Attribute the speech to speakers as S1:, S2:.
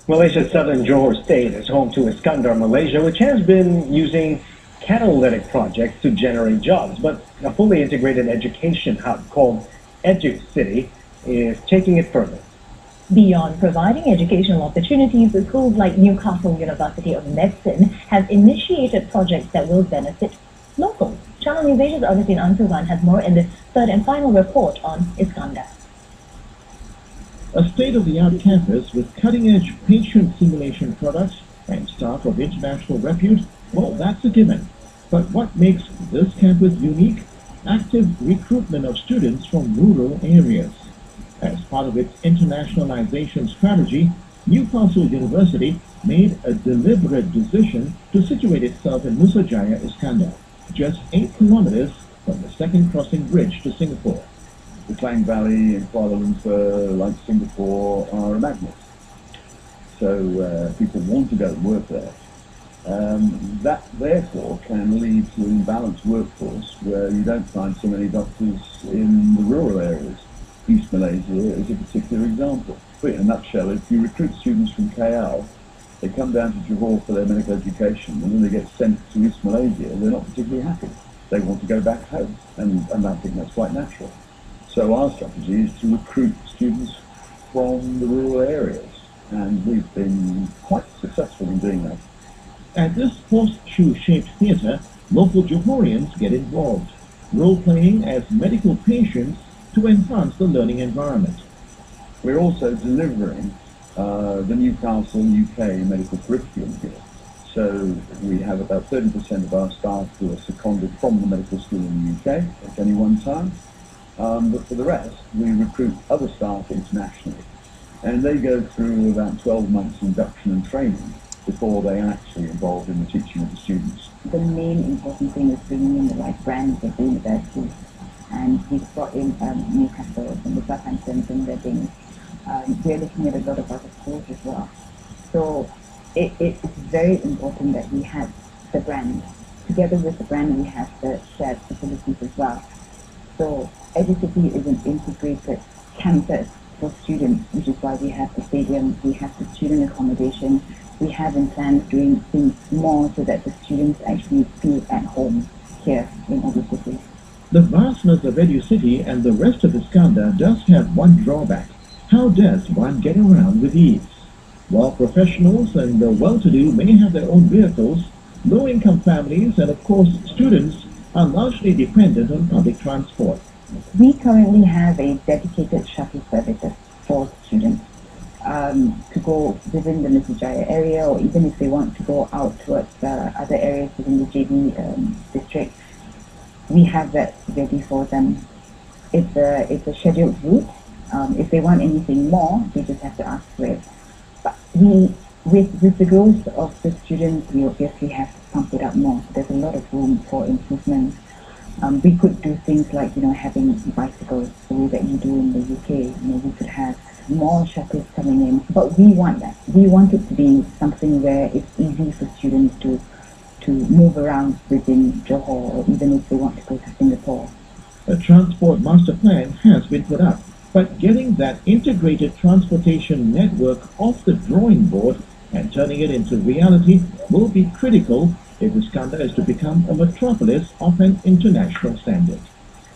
S1: Malaysia's southern Johor state is home to Iskandar, Malaysia, which has been using catalytic projects to generate jobs. But a fully integrated education hub called EduCity is taking it further.
S2: Beyond providing educational opportunities, schools like Newcastle University of Medicine have initiated projects that will benefit locals. Channel News Asia's Augustine Ansuvan has more in this third and final report on Iskandar.
S3: A state-of-the-art campus with cutting-edge patient simulation products and staff of international repute, well, that's a given. But what makes this campus unique? Active recruitment of students from rural areas. As part of its internationalization strategy, Newcastle University made a deliberate decision to situate itself in Nusajaya, Iskandar, just 8 kilometers from the second crossing bridge to Singapore.
S4: The Klang Valley and Kuala Lumpur, like Singapore, are a magnet. So people want to go and work there. That therefore can lead to an imbalanced workforce where you don't find so many doctors in the rural areas. East Malaysia is a particular example. In a nutshell, if you recruit students from KL, they come down to Johor for their medical education, and then they get sent to East Malaysia, they're not particularly happy. They want to go back home, and I think that's quite natural. So our strategy is to recruit students from the rural areas, and we've been quite successful in doing that.
S3: At this horseshoe-shaped theatre, local Johoreans get involved, role-playing as medical patients to enhance the learning environment.
S4: We're also delivering the Newcastle UK medical curriculum here. So we have about 30% of our staff who are seconded from the medical school in the UK at any one time. But for the rest, we recruit other staff internationally. And they go through about 12 months induction and training before they are actually involved in the teaching of the students.
S5: The main important thing is bringing in the right brands of the university. And we've brought in Newcastle and the Southampton and Reading. We're looking at a lot of other schools as well. So it's very important that we have the brand. Together with the brand, we have the shared facilities as well. So EduCity is an integrated campus for students, which is why we have the stadium, we have the student accommodation, we have in plans doing things more so that the students actually feel at home here in EduCity.
S3: The vastness of EduCity and the rest of Iskandar does have one drawback. How does one get around with ease? While professionals and the well-to-do may have their own vehicles, low-income families and of course students are largely dependent on public transport.
S5: We currently have a dedicated shuttle service for students to go within the Nusajaya area, or even if they want to go out towards other areas within the JB district. We have that ready for them. It's a scheduled route. If they want anything more, they just have to ask for it. But with the growth of the students, we obviously have to pump it up more. So there's a lot of room for improvement. We could do things like, having bicycles the way that you do in the UK. We could have more shuttles coming in. But we want that. We want it to be something where it's easy for students to move around within Johor, or even if they want to go to Singapore.
S3: A transport master plan has been put up, but getting that integrated transportation network off the drawing board and turning it into reality will be critical if Iskandar is to become a metropolis of an international standard.